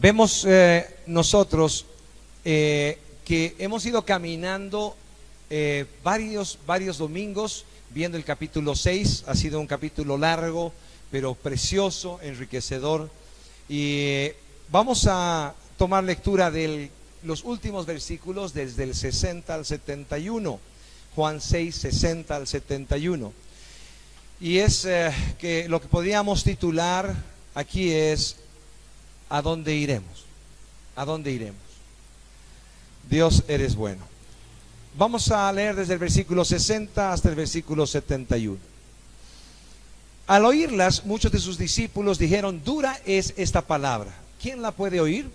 Vemos nosotros que hemos ido caminando varios domingos viendo el capítulo 6. Ha sido un capítulo largo, pero precioso, enriquecedor. Y vamos a tomar lectura de los últimos versículos desde el 60 al 71. Juan 6, 60 al 71. Y es que lo que podríamos titular aquí es: ¿a dónde iremos? ¿A dónde iremos? Dios, eres bueno. Vamos a leer desde el versículo 60 hasta el versículo 71. Al oírlas, muchos de sus discípulos dijeron: dura es esta palabra, ¿quién la puede oír?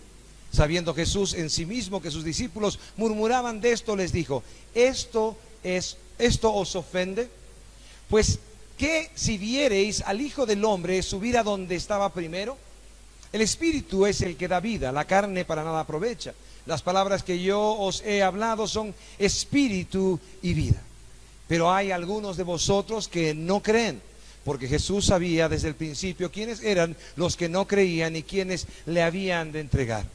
Sabiendo Jesús en sí mismo que sus discípulos murmuraban de esto, les dijo: ¿Esto os ofende? Pues, ¿qué si viereis al Hijo del Hombre subir a donde estaba primero? El Espíritu es el que da vida, la carne para nada aprovecha. Las palabras que yo os he hablado son espíritu y vida. Pero hay algunos de vosotros que no creen, porque Jesús sabía desde el principio quiénes eran los que no creían y quiénes le habían de entregar.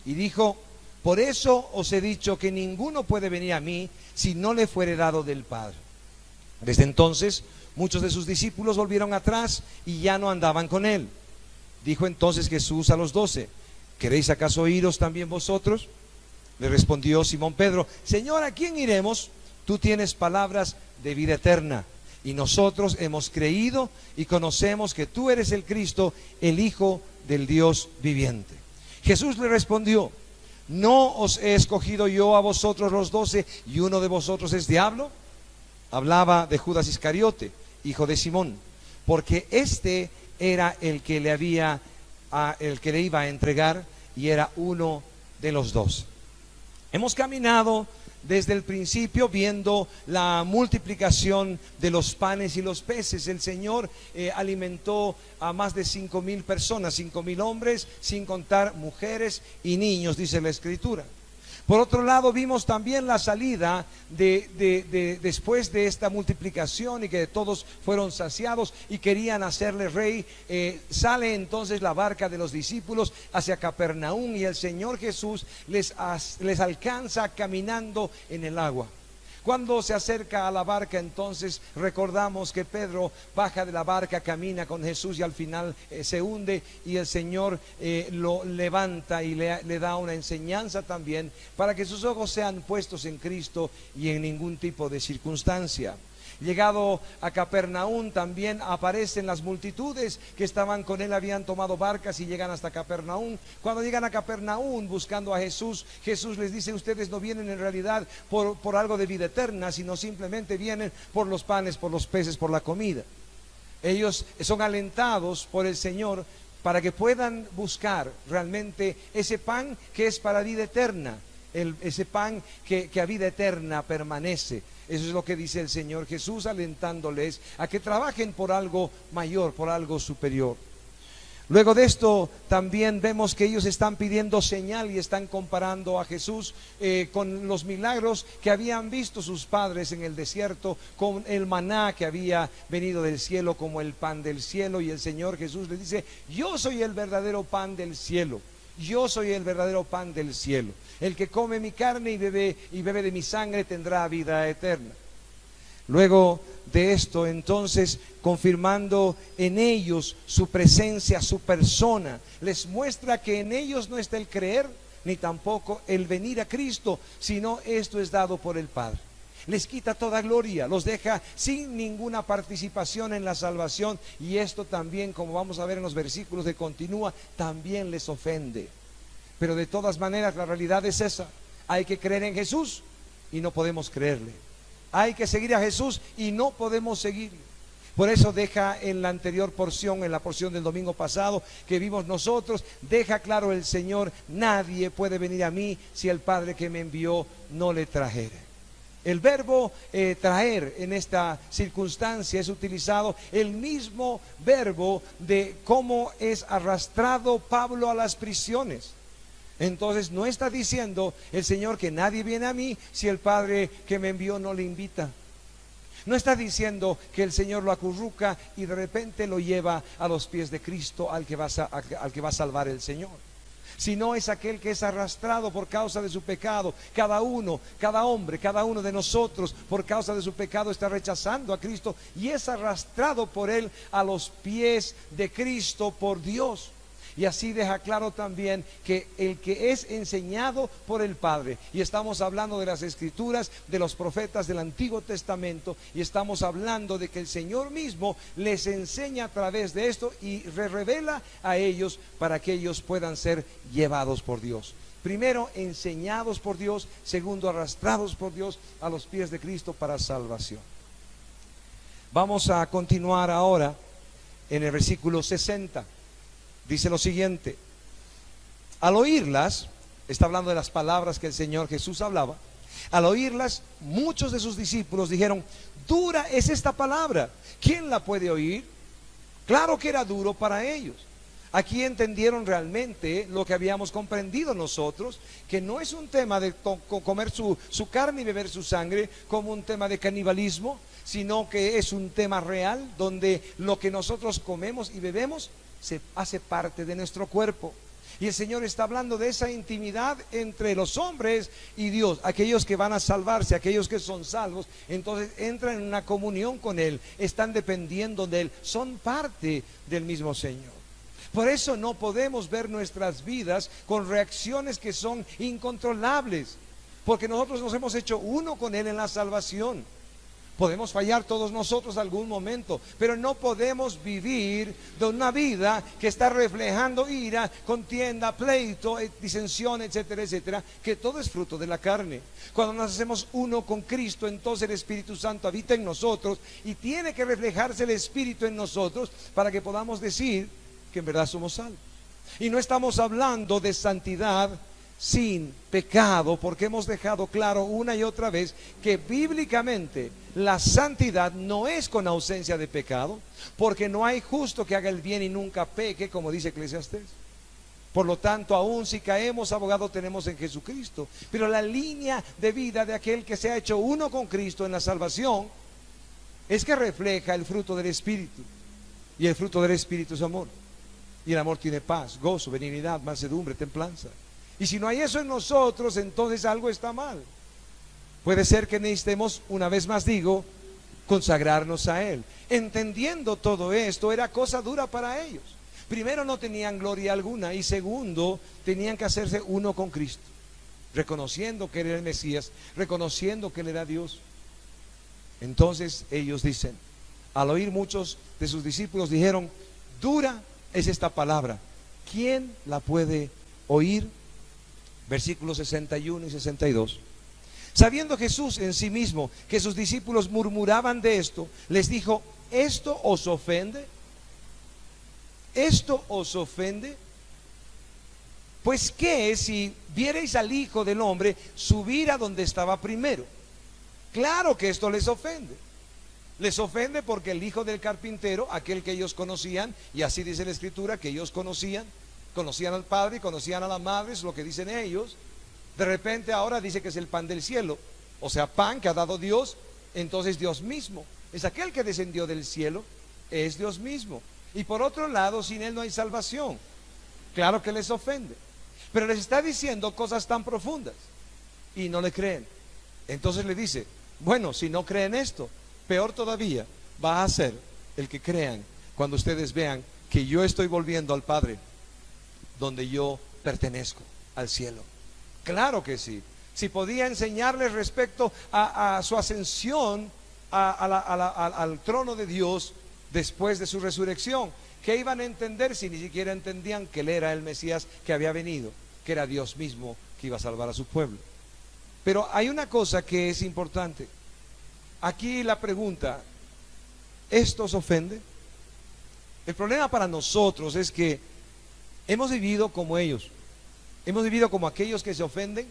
Y dijo: por eso os he dicho que ninguno puede venir a mí si no le fuere dado del Padre. Desde entonces muchos de sus discípulos volvieron atrás y ya no andaban con él. Dijo entonces Jesús a los 12: ¿queréis acaso iros también vosotros? Le respondió Simón Pedro: Señor, ¿a quién iremos? Tú tienes palabras de vida eterna, y nosotros hemos creído y conocemos que tú eres el Cristo, el Hijo del Dios viviente. Jesús le respondió: ¿no os he escogido yo a vosotros los 12 y uno de vosotros es diablo? Hablaba de Judas Iscariote, hijo de Simón, porque este era el que le iba a entregar, y era uno de los 12. Hemos caminado desde el principio viendo la multiplicación de los panes y los peces. El Señor alimentó a más de 5,000 personas, 5,000 hombres, sin contar mujeres y niños, dice la Escritura. Por otro lado, vimos también la salida después de esta multiplicación, y que todos fueron saciados y querían hacerle rey. Sale entonces la barca de los discípulos hacia Capernaum, y el Señor Jesús les alcanza caminando en el agua. Cuando se acerca a la barca, entonces recordamos que Pedro baja de la barca, camina con Jesús y al final se hunde, y el Señor lo levanta y le da una enseñanza también para que sus ojos sean puestos en Cristo y en ningún tipo de circunstancia. Llegado a Capernaum, también aparecen las multitudes que estaban con él, habían tomado barcas y llegan hasta Capernaum. Cuando llegan a Capernaum buscando a Jesús, Jesús les dice: ustedes no vienen en realidad por algo de vida eterna, sino simplemente vienen por los panes, por los peces, por la comida. Ellos son alentados por el Señor para que puedan buscar realmente ese pan que es para vida eterna, ese pan que a vida eterna permanece. Eso es lo que dice el Señor Jesús, alentándoles a que trabajen por algo mayor, por algo superior. Luego de esto también vemos que ellos están pidiendo señal y están comparando a Jesús con los milagros que habían visto sus padres en el desierto, con el maná que había venido del cielo como el pan del cielo. Y el Señor Jesús les dice: yo soy el verdadero pan del cielo. Yo soy el verdadero pan del cielo. El que come mi carne y bebe de mi sangre tendrá vida eterna. Luego de esto, entonces, confirmando en ellos su presencia, su persona, les muestra que en ellos no está el creer ni tampoco el venir a Cristo, sino esto es dado por el Padre. Les quita toda gloria, los deja sin ninguna participación en la salvación, y esto también, como vamos a ver en los versículos que continúa, también les ofende. Pero de todas maneras la realidad es esa: hay que creer en Jesús y no podemos creerle. Hay que seguir a Jesús y no podemos seguirle. Por eso deja en la anterior porción, en la porción del domingo pasado que vimos nosotros, deja claro el Señor: nadie puede venir a mí si el Padre que me envió no le trajere. El verbo traer en esta circunstancia es utilizado el mismo verbo de cómo es arrastrado Pablo a las prisiones. Entonces no está diciendo el Señor que nadie viene a mí si el Padre que me envió no le invita. No está diciendo que el Señor lo acurruca y de repente lo lleva a los pies de Cristo, al que va a salvar el Señor. sino es aquel que es arrastrado por causa de su pecado. Cada uno, cada hombre, cada uno de nosotros por causa de su pecado está rechazando a Cristo y es arrastrado por él a los pies de Cristo por Dios. Y así deja claro también que el que es enseñado por el Padre, y estamos hablando de las Escrituras, de los profetas del Antiguo Testamento, y estamos hablando de que el Señor mismo les enseña a través de esto y revela a ellos para que ellos puedan ser llevados por Dios. Primero, enseñados por Dios; segundo, arrastrados por Dios a los pies de Cristo para salvación. Vamos a continuar ahora en el versículo 60. Dice lo siguiente: al oírlas, está hablando de las palabras que el Señor Jesús hablaba. Al oírlas, muchos de sus discípulos dijeron: dura es esta palabra, ¿quién la puede oír? Claro que era duro para ellos. Aquí entendieron realmente lo que habíamos comprendido nosotros, que no es un tema de comer su carne y beber su sangre como un tema de canibalismo, sino que es un tema real donde lo que nosotros comemos y bebemos se hace parte de nuestro cuerpo. Y el Señor está hablando de esa intimidad entre los hombres y Dios. Aquellos que van a salvarse, aquellos que son salvos, entonces entran en una comunión con Él, están dependiendo de Él, son parte del mismo Señor. Por eso no podemos ver nuestras vidas con reacciones que son incontrolables, porque nosotros nos hemos hecho uno con Él en la salvación. Podemos fallar todos nosotros algún momento, pero no podemos vivir de una vida que está reflejando ira, contienda, pleito, disensión, etcétera, etcétera, que todo es fruto de la carne. Cuando nos hacemos uno con Cristo, entonces el Espíritu Santo habita en nosotros y tiene que reflejarse el Espíritu en nosotros para que podamos decir que en verdad somos salvos. Y no estamos hablando de santidad sin pecado, porque hemos dejado claro una y otra vez que bíblicamente la santidad no es con ausencia de pecado, porque no hay justo que haga el bien y nunca peque, como dice Eclesiastés. Por lo tanto, aun si caemos, abogado tenemos en Jesucristo. Pero la línea de vida de aquel que se ha hecho uno con Cristo en la salvación es que refleja el fruto del Espíritu, y el fruto del Espíritu es amor, y el amor tiene paz, gozo, benignidad, mansedumbre, templanza. Y si no hay eso en nosotros, entonces algo está mal. Puede ser que necesitemos, una vez más digo, consagrarnos a Él. Entendiendo todo esto, era cosa dura para ellos. Primero, no tenían gloria alguna, y segundo, tenían que hacerse uno con Cristo, reconociendo que Él era el Mesías, reconociendo que Él era Dios. Entonces ellos dicen, al oír muchos de sus discípulos, dijeron: dura es esta palabra, ¿quién la puede oír? Versículos 61 y 62. Sabiendo Jesús en sí mismo que sus discípulos murmuraban de esto, les dijo: ¿esto os ofende? ¿Esto os ofende? Pues qué si vierais al Hijo del Hombre subir a donde estaba primero. Claro que esto les ofende. Les ofende porque el hijo del carpintero, aquel que ellos conocían, y así dice la Escritura, que ellos conocían al Padre y conocían a la Madre, es lo que dicen ellos. De repente ahora dice que es el pan del cielo, o sea, pan que ha dado Dios. Entonces Dios mismo es aquel que descendió del cielo, es Dios mismo. Y por otro lado, sin Él no hay salvación. Claro que les ofende, pero les está diciendo cosas tan profundas y no le creen. Entonces le dice: bueno, si no creen esto, peor todavía va a ser el que crean cuando ustedes vean que yo estoy volviendo al Padre, donde yo pertenezco, al cielo. Claro que sí. Si podía enseñarles respecto a su ascensión al trono de Dios después de su resurrección, ¿qué iban a entender si ni siquiera entendían que Él era el Mesías que había venido, que era Dios mismo que iba a salvar a su pueblo? Pero hay una cosa que es importante. Aquí la pregunta: ¿esto os ofende? El problema para nosotros es que hemos vivido como ellos. Hemos vivido como aquellos que se ofenden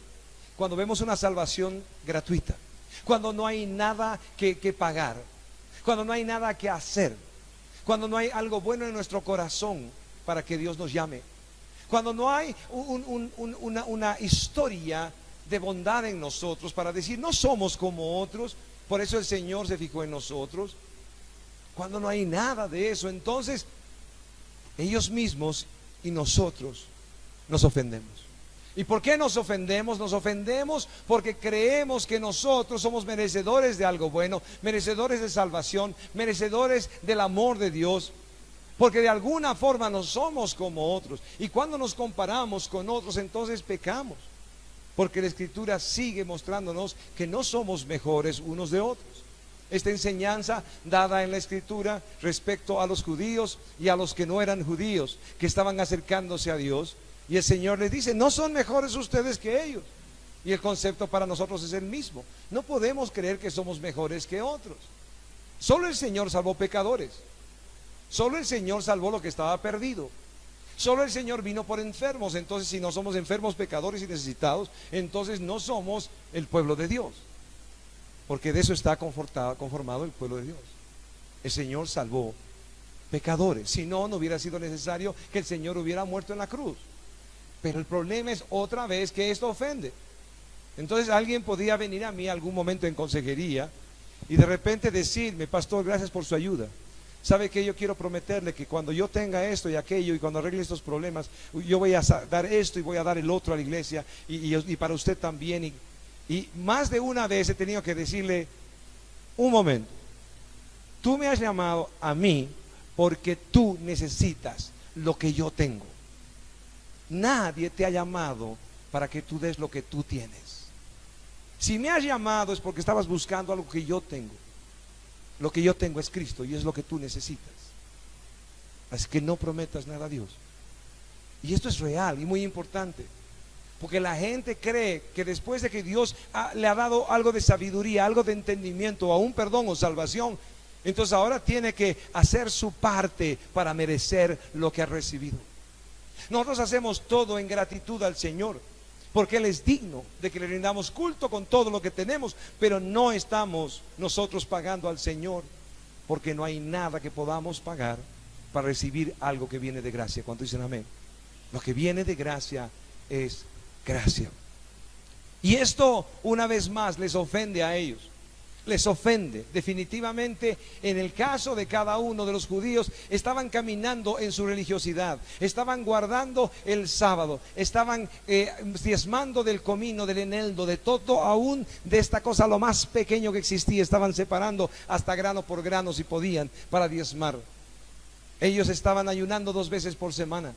cuando vemos una salvación gratuita, cuando no hay nada que pagar, cuando no hay nada que hacer, cuando no hay algo bueno en nuestro corazón para que Dios nos llame, cuando no hay una historia de bondad en nosotros para decir: no somos como otros, por eso el Señor se fijó en nosotros. Cuando no hay nada de eso, entonces ellos mismos y nosotros nos ofendemos. ¿Y por qué nos ofendemos? Nos ofendemos porque creemos que nosotros somos merecedores de algo bueno, merecedores de salvación, merecedores del amor de Dios, porque de alguna forma no somos como otros. Y cuando nos comparamos con otros, entonces pecamos, porque la Escritura sigue mostrándonos que no somos mejores unos de otros. Esta enseñanza dada en la Escritura respecto a los judíos y a los que no eran judíos, que estaban acercándose a Dios, y el Señor les dice: no son mejores ustedes que ellos. Y el concepto para nosotros es el mismo. No podemos creer que somos mejores que otros. Solo el Señor salvó pecadores. Solo el Señor salvó lo que estaba perdido. Solo el Señor vino por enfermos. Entonces, si no somos enfermos, pecadores y necesitados, entonces no somos el pueblo de Dios, porque de eso está conformado el pueblo de Dios. El Señor salvó pecadores. Si no, no hubiera sido necesario que el Señor hubiera muerto en la cruz. Pero el problema es otra vez que esto ofende. Entonces alguien podía venir a mí algún momento en consejería y de repente decirme: pastor, gracias por su ayuda. ¿Sabe qué? Yo quiero prometerle que cuando yo tenga esto y aquello, y cuando arregle estos problemas, yo voy a dar esto y voy a dar el otro a la iglesia, y para usted también. Y más de una vez he tenido que decirle: un momento, tú me has llamado a mí porque tú necesitas lo que yo tengo. Nadie te ha llamado para que tú des lo que tú tienes. Si me has llamado es porque estabas buscando algo que yo tengo. Lo que yo tengo es Cristo y es lo que tú necesitas. Así que no prometas nada a Dios. Y esto es real y muy importante, porque la gente cree que después de que Dios le ha dado algo de sabiduría, algo de entendimiento, o aún perdón o salvación, entonces ahora tiene que hacer su parte para merecer lo que ha recibido. Nosotros hacemos todo en gratitud al Señor, porque Él es digno de que le rindamos culto con todo lo que tenemos, pero no estamos nosotros pagando al Señor, porque no hay nada que podamos pagar para recibir algo que viene de gracia. ¿Cuántos dicen amén? Lo que viene de gracia es gracia. Y esto una vez más les ofende a ellos. Les ofende definitivamente. En el caso de cada uno de los judíos, estaban caminando en su religiosidad, estaban guardando el sábado, estaban diezmando del comino, del eneldo, de todo, aún de esta cosa lo más pequeño que existía. Estaban separando hasta grano por grano, si podían, para diezmar. Ellos estaban ayunando 2 veces por semana,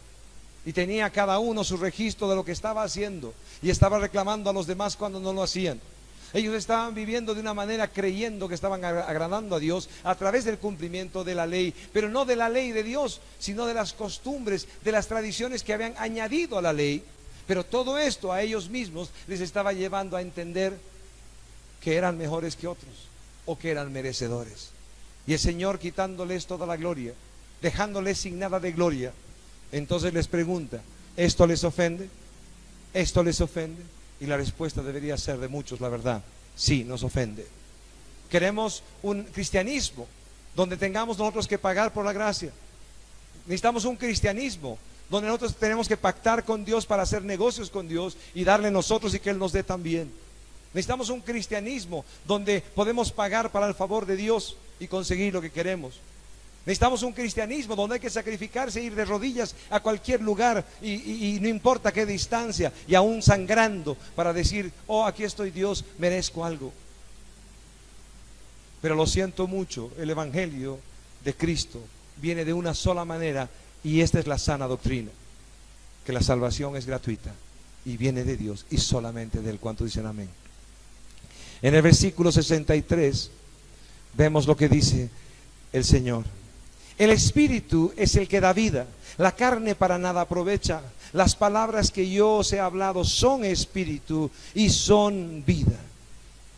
y tenía cada uno su registro de lo que estaba haciendo, y estaba reclamando a los demás cuando no lo hacían. Ellos estaban viviendo de una manera creyendo que estaban agradando a Dios a través del cumplimiento de la ley, pero no de la ley de Dios, sino de las costumbres, de las tradiciones que habían añadido a la ley. Pero todo esto a ellos mismos les estaba llevando a entender que eran mejores que otros, o que eran merecedores. Y el Señor, quitándoles toda la gloria, dejándoles sin nada de gloria, entonces les pregunta: ¿esto les ofende? ¿Esto les ofende? Y la respuesta debería ser de muchos, la verdad: sí, nos ofende. Queremos un cristianismo donde tengamos nosotros que pagar por la gracia. Necesitamos un cristianismo donde nosotros tenemos que pactar con Dios para hacer negocios con Dios y darle nosotros y que Él nos dé también. Necesitamos un cristianismo donde podemos pagar para el favor de Dios y conseguir lo que queremos. Necesitamos un cristianismo donde hay que sacrificarse, ir de rodillas a cualquier lugar y no importa qué distancia, y aún sangrando, para decir: oh, aquí estoy, Dios, merezco algo. Pero lo siento mucho, el Evangelio de Cristo viene de una sola manera, y esta es la sana doctrina: que la salvación es gratuita y viene de Dios y solamente de Él. ¿Cuánto dicen amén? En el versículo 63 vemos lo que dice el Señor: el Espíritu es el que da vida, la carne para nada aprovecha. Las palabras que yo os he hablado son espíritu y son vida.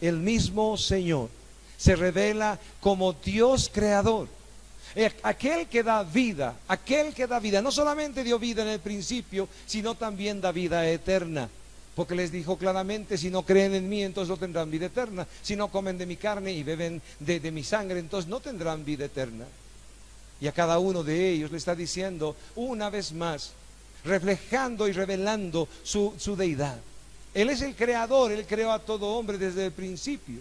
El mismo Señor se revela como Dios creador, aquel que da vida, no solamente dio vida en el principio, sino también da vida eterna. Porque les dijo claramente: si no creen en mí, entonces no tendrán vida eterna. Si no comen de mi carne y beben de mi sangre, entonces no tendrán vida eterna. Y a cada uno de ellos le está diciendo una vez más, reflejando y revelando su deidad. Él es el creador, Él creó a todo hombre desde el principio.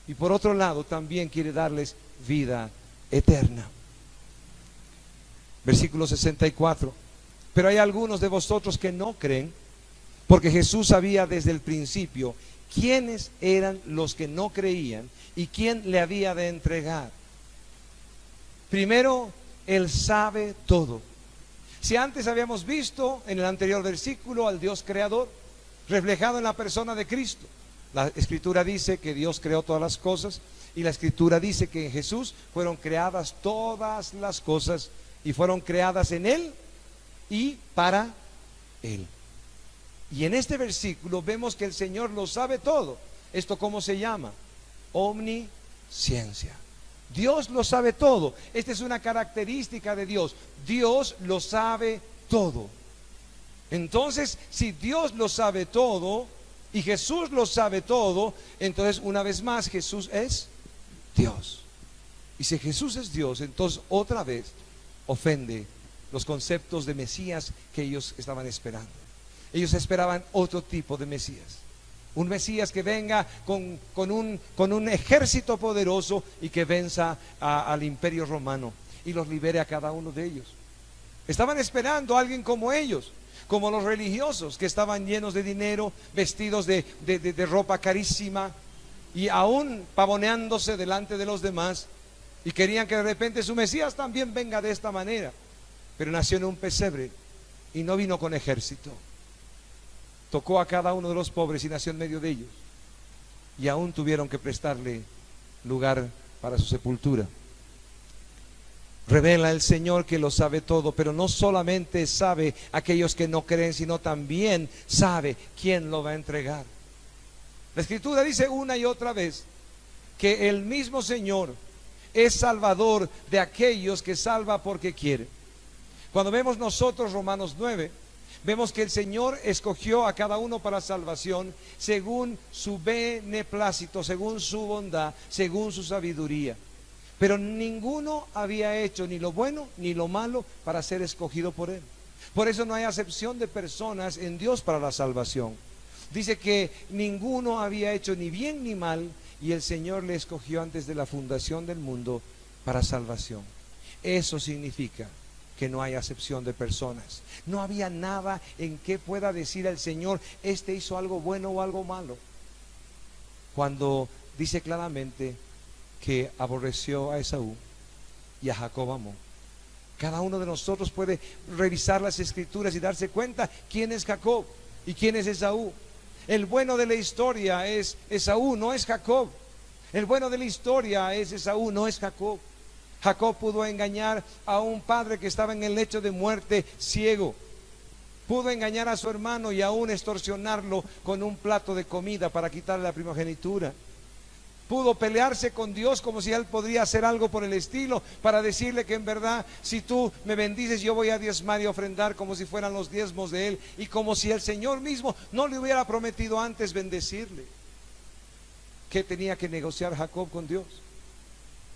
Y por otro lado también quiere darles vida eterna. Versículo 64. Pero hay algunos de vosotros que no creen, porque Jesús sabía desde el principio quiénes eran los que no creían y quién le había de entregar. Primero, Él sabe todo. Si antes habíamos visto en el anterior versículo al Dios creador reflejado en la persona de Cristo. La Escritura dice que Dios creó todas las cosas, y la Escritura dice que en Jesús fueron creadas todas las cosas, y fueron creadas en Él y para Él. Y en este versículo vemos que el Señor lo sabe todo. ¿Esto cómo se llama? Omnisciencia. Dios lo sabe todo. Esta es una característica de Dios. Dios lo sabe todo. Entonces, si Dios lo sabe todo y Jesús lo sabe todo, entonces una vez más Jesús es Dios. Y si Jesús es Dios, entonces otra vez ofende los conceptos de Mesías que ellos estaban esperando. Ellos esperaban otro tipo de Mesías. Un Mesías que venga con un ejército poderoso y que venza al imperio romano y los libere a cada uno de ellos. Estaban esperando a alguien como ellos, como los religiosos que estaban llenos de dinero, vestidos de ropa carísima y aún pavoneándose delante de los demás, y querían que de repente su Mesías también venga de esta manera. Pero nació en un pesebre y no vino con ejército. Tocó a cada uno de los pobres y nació en medio de ellos, y aún tuvieron que prestarle lugar para su sepultura. Revela el Señor que lo sabe todo, pero no solamente sabe aquellos que no creen, sino también sabe quién lo va a entregar. La Escritura dice una y otra vez que el mismo Señor es salvador de aquellos que salva porque quiere. Cuando vemos nosotros Romanos 9, vemos que el Señor escogió a cada uno para salvación según su beneplácito, según su bondad, según su sabiduría. Pero ninguno había hecho ni lo bueno ni lo malo para ser escogido por Él. Por eso no hay acepción de personas en Dios para la salvación. Dice que ninguno había hecho ni bien ni mal, y el Señor le escogió antes de la fundación del mundo para salvación. Eso significa que no hay acepción de personas. No había nada en que pueda decir al Señor, este hizo algo bueno o algo malo, cuando dice claramente que aborreció a Esaú y a Jacob amó. Cada uno de nosotros puede revisar las Escrituras y darse cuenta quién es Jacob y quién es Esaú. El bueno de la historia es Esaú, no es Jacob. El bueno de la historia es Esaú, no es Jacob. Jacob pudo engañar a un padre que estaba en el lecho de muerte, ciego. Pudo engañar a su hermano y aún extorsionarlo con un plato de comida para quitarle la primogenitura. Pudo pelearse con Dios como si Él podría hacer algo por el estilo, para decirle que en verdad, si tú me bendices, yo voy a diezmar y ofrendar como si fueran los diezmos de Él, y como si el Señor mismo no le hubiera prometido antes bendecirle. ¿Qué tenía que negociar Jacob con Dios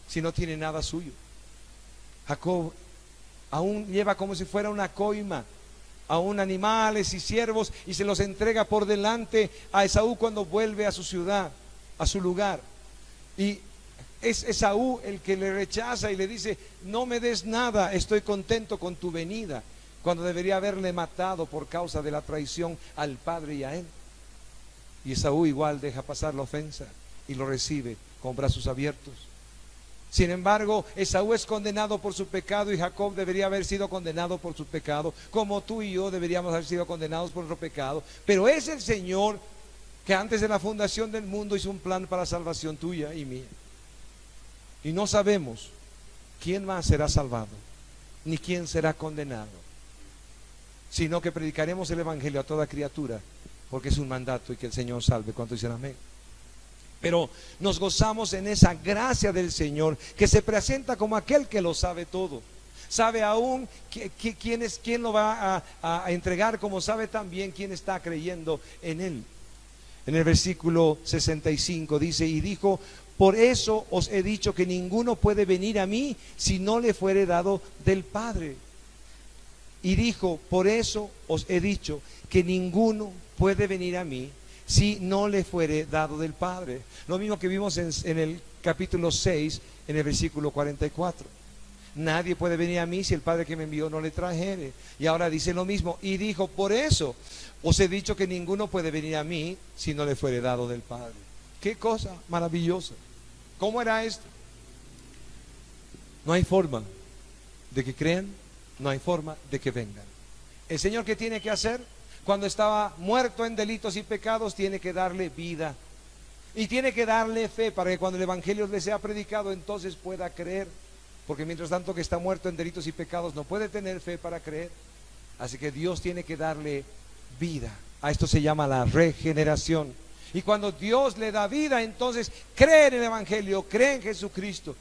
si no tiene nada suyo? Jacob aún lleva como si fuera una coima aún animales y siervos, y se los entrega por delante a Esaú cuando vuelve a su ciudad, a su lugar. Y es Esaú el que le rechaza y le dice, no me des nada, estoy contento con tu venida, cuando debería haberle matado por causa de la traición al padre y a él. Y Esaú igual deja pasar la ofensa y lo recibe con brazos abiertos. Sin embargo, Esaú es condenado por su pecado, y Jacob debería haber sido condenado por su pecado, como tú y yo deberíamos haber sido condenados por nuestro pecado. Pero es el Señor que antes de la fundación del mundo hizo un plan para la salvación tuya y mía. Y no sabemos quién más será salvado, ni quién será condenado, sino que predicaremos el Evangelio a toda criatura, porque es un mandato, y que el Señor salve. ¿Cuántos dicen amén? Pero nos gozamos en esa gracia del Señor, que se presenta como aquel que lo sabe todo. Sabe aún quién lo va a entregar, como sabe también quién está creyendo en Él. En el versículo 65 dice, y dijo, por eso os he dicho que ninguno puede venir a mí si no le fuere dado del Padre. Y dijo, por eso os he dicho que ninguno puede venir a mí si no le fuere dado del Padre. Lo mismo que vimos en el capítulo 6, en el versículo 44. Nadie puede venir a mí si el Padre que me envió no le trajere. Y ahora dice lo mismo. Y dijo, por eso os he dicho que ninguno puede venir a mí si no le fuere dado del Padre. Qué cosa maravillosa. ¿Cómo era esto? No hay forma de que crean, no hay forma de que vengan. El Señor, ¿qué tiene que hacer? Cuando estaba muerto en delitos y pecados, tiene que darle vida. Y tiene que darle fe para que cuando el Evangelio le sea predicado, entonces pueda creer. Porque mientras tanto que está muerto en delitos y pecados, no puede tener fe para creer. Así que Dios tiene que darle vida. A esto se llama la regeneración. Y cuando Dios le da vida, entonces cree en el Evangelio, cree en Jesucristo.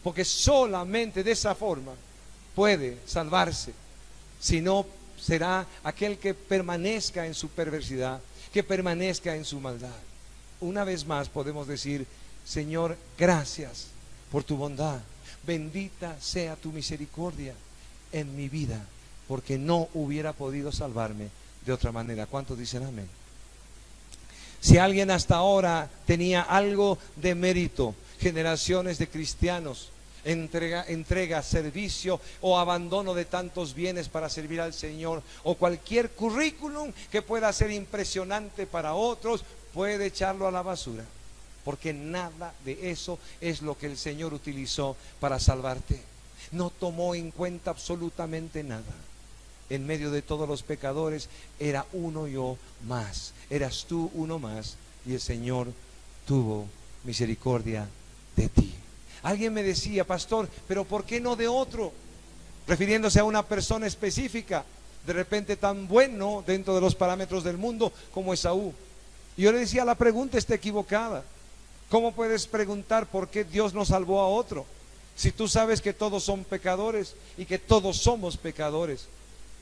Porque solamente de esa forma puede salvarse. Si no, será aquel que permanezca en su perversidad, que permanezca en su maldad. Una vez más podemos decir, Señor, gracias por tu bondad. Bendita sea tu misericordia en mi vida, porque no hubiera podido salvarme de otra manera. ¿Cuántos dicen amén? Si alguien hasta ahora tenía algo de mérito, generaciones de cristianos, entrega, servicio o abandono de tantos bienes para servir al Señor, o cualquier currículum que pueda ser impresionante para otros, puede echarlo a la basura, porque nada de eso es lo que el Señor utilizó para salvarte. No tomó en cuenta absolutamente nada. En medio de todos los pecadores era uno yo más, eras tú uno más, y el Señor tuvo misericordia de ti. Alguien me decía, pastor, pero ¿por qué no de otro? Refiriéndose a una persona específica, de repente tan bueno dentro de los parámetros del mundo como Esaú. Y yo le decía, la pregunta está equivocada. ¿Cómo puedes preguntar por qué Dios no salvó a otro? Si tú sabes que todos son pecadores y que todos somos pecadores.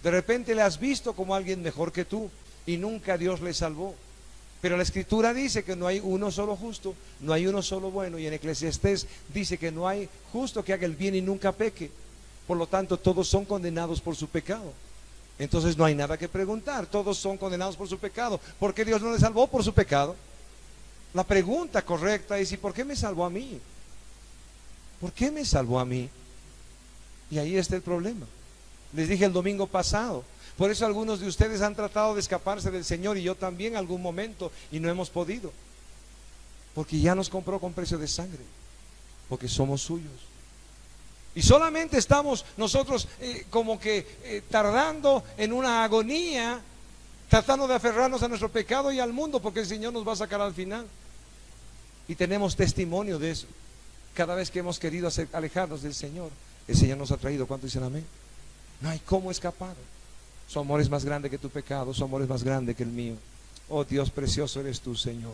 De repente le has visto como alguien mejor que tú y nunca Dios le salvó. Pero la Escritura dice que no hay uno solo justo, no hay uno solo bueno. Y en Eclesiastés dice que no hay justo que haga el bien y nunca peque. Por lo tanto, todos son condenados por su pecado. Entonces no hay nada que preguntar, todos son condenados por su pecado. ¿Por qué Dios no le salvó por su pecado? La pregunta correcta es, ¿y por qué me salvó a mí? ¿Por qué me salvó a mí? Y ahí está el problema. Les dije el domingo pasado, por eso algunos de ustedes han tratado de escaparse del Señor, y yo también en algún momento, y no hemos podido, porque ya nos compró con precio de sangre, porque somos suyos. Y solamente estamos nosotros tardando en una agonía, tratando de aferrarnos a nuestro pecado y al mundo, porque el Señor nos va a sacar al final. Y tenemos testimonio de eso. Cada vez que hemos querido alejarnos del Señor, el Señor nos ha traído. ¿Cuánto dicen amén? No hay cómo escapar. Su amor es más grande que tu pecado, su amor es más grande que el mío. Oh Dios precioso eres tú, Señor.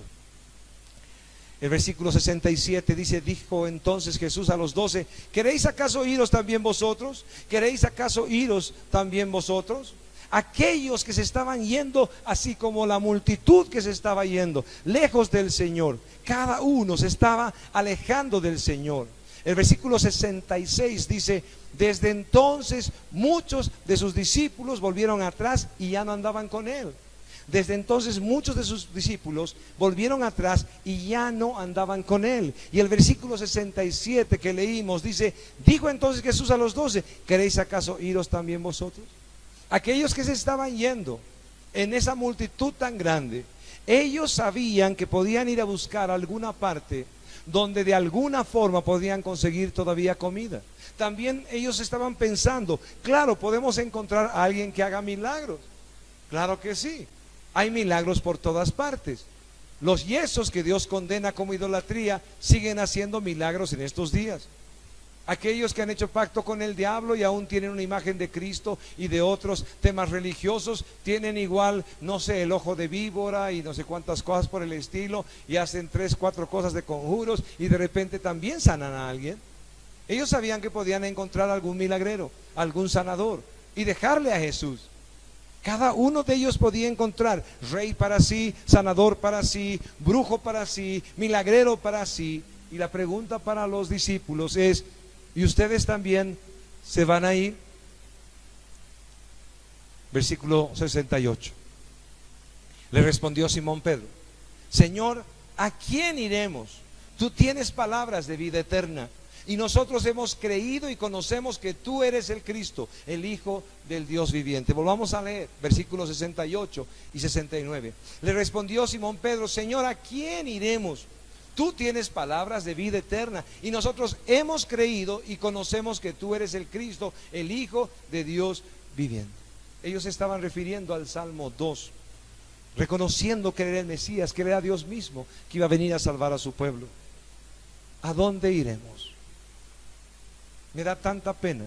El versículo 67 dice, dijo entonces Jesús a los 12, ¿queréis acaso iros también vosotros? ¿Queréis acaso iros también vosotros? Aquellos que se estaban yendo, así como la multitud que se estaba yendo, lejos del Señor, cada uno se estaba alejando del Señor. El versículo 66 dice, desde entonces muchos de sus discípulos volvieron atrás y ya no andaban con él. Desde entonces muchos de sus discípulos volvieron atrás y ya no andaban con él. Y el versículo 67 que leímos dice, dijo entonces Jesús a los 12, ¿queréis acaso iros también vosotros? Aquellos que se estaban yendo en esa multitud tan grande, ellos sabían que podían ir a buscar alguna parte donde de alguna forma podían conseguir todavía comida. También ellos estaban pensando, claro, podemos encontrar a alguien que haga milagros. Claro que sí, hay milagros por todas partes. Los yesos que Dios condena como idolatría siguen haciendo milagros en estos días. Aquellos que han hecho pacto con el diablo y aún tienen una imagen de Cristo y de otros temas religiosos, tienen igual, no sé, el ojo de víbora y no sé cuántas cosas por el estilo, y hacen 3, 4 cosas de conjuros y de repente también sanan a alguien. Ellos sabían que podían encontrar algún milagrero, algún sanador y dejarle a Jesús. Cada uno de ellos podía encontrar rey para sí, sanador para sí, brujo para sí, milagrero para sí. Y la pregunta para los discípulos es, ¿y ustedes también se van a ir? Versículo 68. Le respondió Simón Pedro, Señor, ¿a quién iremos? Tú tienes palabras de vida eterna, Y nosotros hemos creído y conocemos que tú eres el Cristo, el Hijo del Dios viviente. Volvamos a leer versículos 68 y 69. Le respondió Simón Pedro: Señor, ¿a quién iremos? Tú tienes palabras de vida eterna, y nosotros hemos creído y conocemos que tú eres el Cristo, el Hijo de Dios viviente. Ellos estaban refiriendo al Salmo 2, reconociendo que era el Mesías, que era Dios mismo, que iba a venir a salvar a su pueblo. ¿A dónde iremos? Me da tanta pena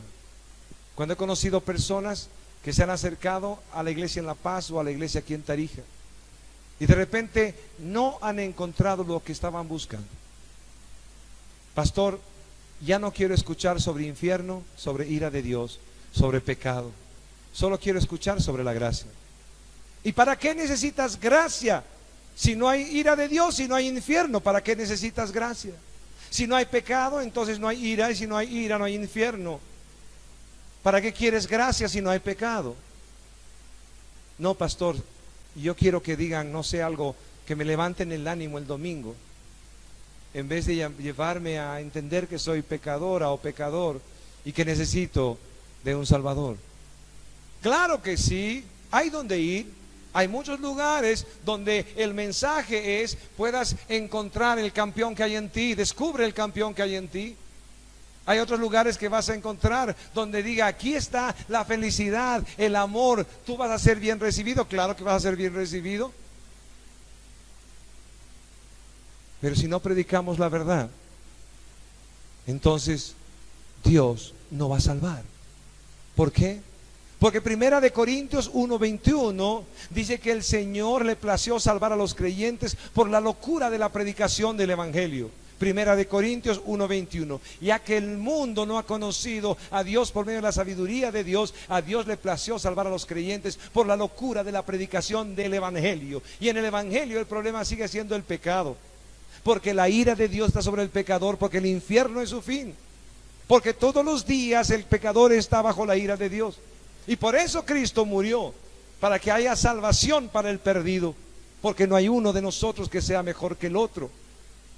cuando he conocido personas que se han acercado a la iglesia en La Paz o a la iglesia aquí en Tarija, y de repente no han encontrado lo que estaban buscando. Pastor, ya no quiero escuchar sobre infierno, sobre ira de Dios, sobre pecado. Solo quiero escuchar sobre la gracia. ¿Y para qué necesitas gracia? Si no hay ira de Dios, si no hay infierno, ¿para qué necesitas gracia? Si no hay pecado, entonces no hay ira, y si no hay ira, no hay infierno. ¿Para qué quieres gracia si no hay pecado? No, pastor, yo quiero que digan, no sé, algo que me levanten el ánimo el domingo, en vez de llevarme a entender que soy pecadora o pecador y que necesito de un Salvador. Claro que sí, hay donde ir. Hay muchos lugares donde el mensaje es: puedas encontrar el campeón que hay en ti, descubre el campeón que hay en ti. Hay otros lugares que vas a encontrar donde diga: aquí está la felicidad, el amor, tú vas a ser bien recibido. Claro que vas a ser bien recibido, pero si no predicamos la verdad, entonces Dios no va a salvar. ¿Por qué? Porque Primera de Corintios 1:21 dice que el Señor le plació salvar a los creyentes por la locura de la predicación del Evangelio. Primera de Corintios 1:21. Ya que el mundo no ha conocido a Dios por medio de la sabiduría de Dios, a Dios le plació salvar a los creyentes por la locura de la predicación del Evangelio. Y en el Evangelio el problema sigue siendo el pecado, porque la ira de Dios está sobre el pecador, porque el infierno es su fin, porque todos los días el pecador está bajo la ira de Dios. Y por eso Cristo murió, para que haya salvación para el perdido, porque no hay uno de nosotros que sea mejor que el otro,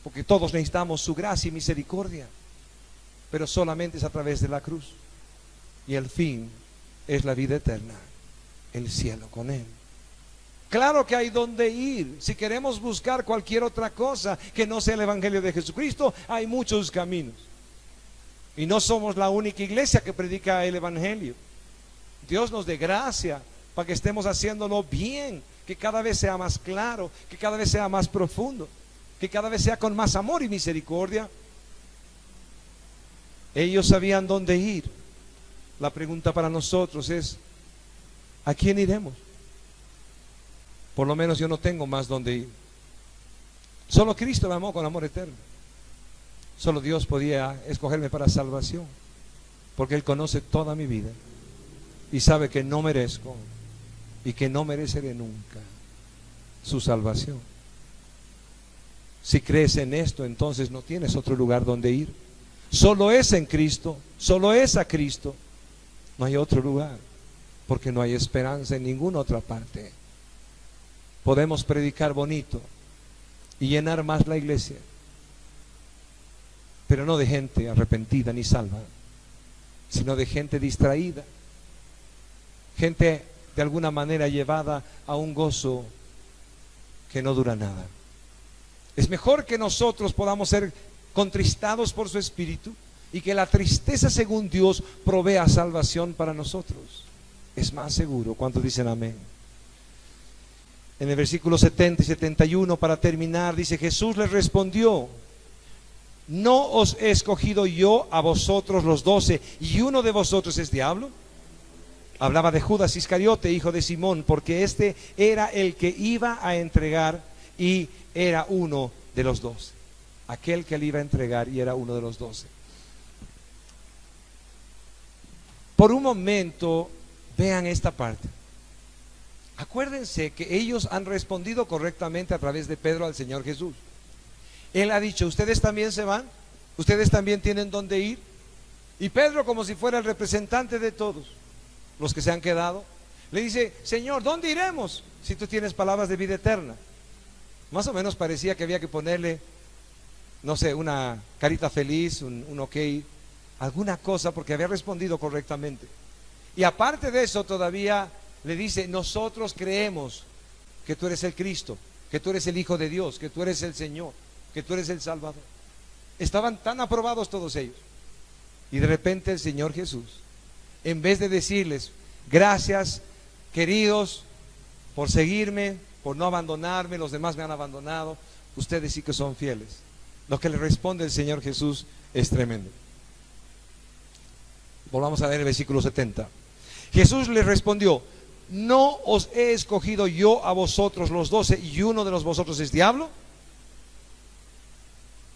porque todos necesitamos su gracia y misericordia, pero solamente es a través de la cruz. Y el fin es la vida eterna, el cielo con Él. Claro que hay donde ir. Si queremos buscar cualquier otra cosa que no sea el Evangelio de Jesucristo, hay muchos caminos. Y no somos la única iglesia que predica el Evangelio. Dios nos dé gracia para que estemos haciéndolo bien, que cada vez sea más claro, que cada vez sea más profundo, que cada vez sea con más amor y misericordia. Ellos sabían dónde ir. La pregunta para nosotros es: ¿a quién iremos? Por lo menos yo no tengo más dónde ir. Solo Cristo me amó con amor eterno. Solo Dios podía escogerme para salvación, porque Él conoce toda mi vida y sabe que no merezco y que no mereceré nunca su salvación. Si crees en esto, entonces no tienes otro lugar donde ir. Solo es en Cristo, solo es a Cristo. No hay otro lugar, porque no hay esperanza en ninguna otra parte. Podemos predicar bonito y llenar más la iglesia, pero no de gente arrepentida ni salva, sino de gente distraída, gente de alguna manera llevada a un gozo que no dura nada. Es mejor que nosotros podamos ser contristados por su Espíritu y que la tristeza, según Dios, provea salvación para nosotros. Es más seguro. ¿Cuántos dicen amén? En el versículo 70 y 71, para terminar, dice: Jesús les respondió: ¿no os he escogido yo a vosotros los 12 y uno de vosotros es diablo? Hablaba de Judas Iscariote, hijo de Simón, porque este era el que iba a entregar y era uno de los 12. Aquel que le iba a entregar y era uno de los 12. Por un momento, vean esta parte. Acuérdense que ellos han respondido correctamente a través de Pedro al Señor Jesús. Él ha dicho: ¿ustedes también se van? ¿Ustedes también tienen dónde ir? Y Pedro, como si fuera el representante de todos los que se han quedado, le dice: Señor, ¿dónde iremos si tú tienes palabras de vida eterna? Más o menos parecía que había que ponerle no sé, una carita feliz, un ok, alguna cosa, porque había respondido correctamente. Y aparte de eso todavía le dice, nosotros creemos que tú eres el Cristo, que tú eres el Hijo de Dios, que tú eres el Señor, que tú eres el Salvador. Estaban tan aprobados todos ellos. Y de repente el Señor Jesús, en vez de decirles, gracias queridos por seguirme, por no abandonarme, los demás me han abandonado, ustedes sí que son fieles. Lo que le responde el Señor Jesús es tremendo. Volvamos a ver el versículo 70. Jesús les respondió, ¿no os he escogido yo a vosotros los 12 y uno de los vosotros es diablo?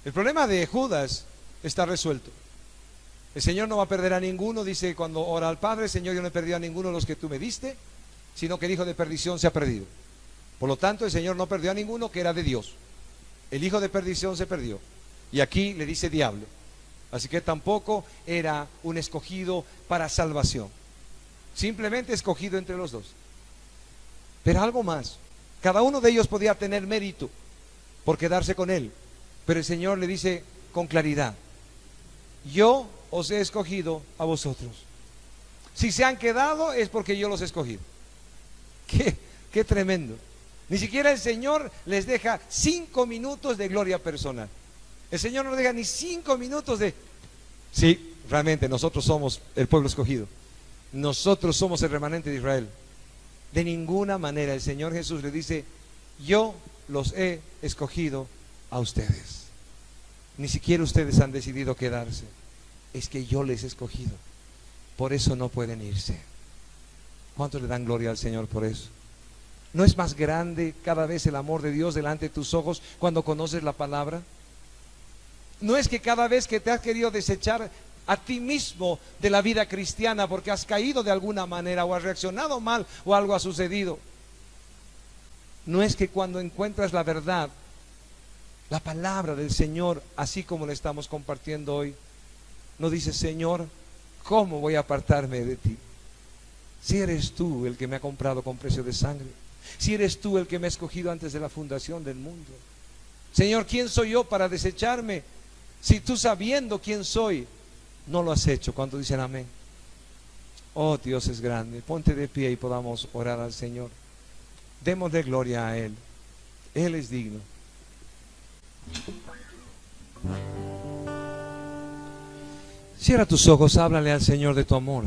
El problema de Judas está resuelto. El Señor no va a perder a ninguno. Dice cuando ora al Padre, Señor, yo no he perdido a ninguno de los que tú me diste, sino que el hijo de perdición se ha perdido. Por lo tanto, el Señor no perdió a ninguno que era de Dios. El hijo de perdición se perdió. Y aquí le dice diablo. Así que tampoco era un escogido para salvación. Simplemente escogido entre los dos. Pero algo más. Cada uno de ellos podía tener mérito por quedarse con él. Pero el Señor le dice con claridad, yo os he escogido a vosotros. Si se han quedado es porque yo los he escogido. Qué tremendo. Ni siquiera el Señor les deja 5 minutos de gloria personal. El Señor no deja ni 5 minutos de... Sí, realmente nosotros somos el pueblo escogido. Nosotros somos el remanente de Israel. De ninguna manera el Señor Jesús le dice, yo los he escogido a ustedes. Ni siquiera ustedes han decidido quedarse. Es que yo les he escogido. Por eso no pueden irse. ¿Cuántos le dan gloria al Señor por eso? ¿No es más grande cada vez el amor de Dios delante de tus ojos cuando conoces la palabra? ¿No es que cada vez que te has querido desechar a ti mismo de la vida cristiana porque has caído de alguna manera o has reaccionado mal o algo ha sucedido? ¿No es que cuando encuentras la verdad, la palabra del Señor, así como la estamos compartiendo hoy, no dices, Señor, ¿cómo voy a apartarme de ti? Si eres tú el que me ha comprado con precio de sangre, si eres tú el que me ha escogido antes de la fundación del mundo. Señor, ¿quién soy yo para desecharme? Si tú sabiendo quién soy, no lo has hecho. ¿Cuántos dicen amén? Oh, Dios es grande. Ponte de pie y podamos orar al Señor. Démosle gloria a Él. Él es digno. Cierra tus ojos, háblale al Señor de tu amor.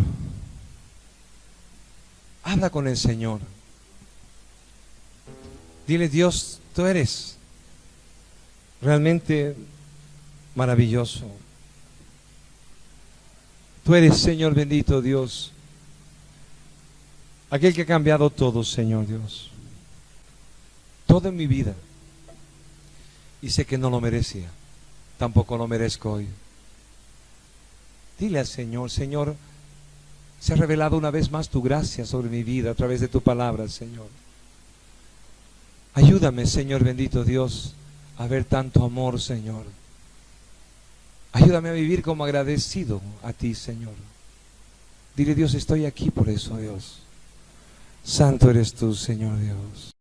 Habla con el Señor. Dile, Dios, tú eres realmente maravilloso. Tú eres, Señor bendito Dios, aquel que ha cambiado todo, Señor Dios. Todo en mi vida. Y sé que no lo merecía. Tampoco lo merezco hoy. Dile al Señor, Señor, se ha revelado una vez más tu gracia sobre mi vida a través de tu palabra, Señor. Ayúdame, Señor bendito Dios, a ver tanto amor, Señor. Ayúdame a vivir como agradecido a ti, Señor. Dile, Dios, estoy aquí por eso, Dios. Santo eres tú, Señor Dios.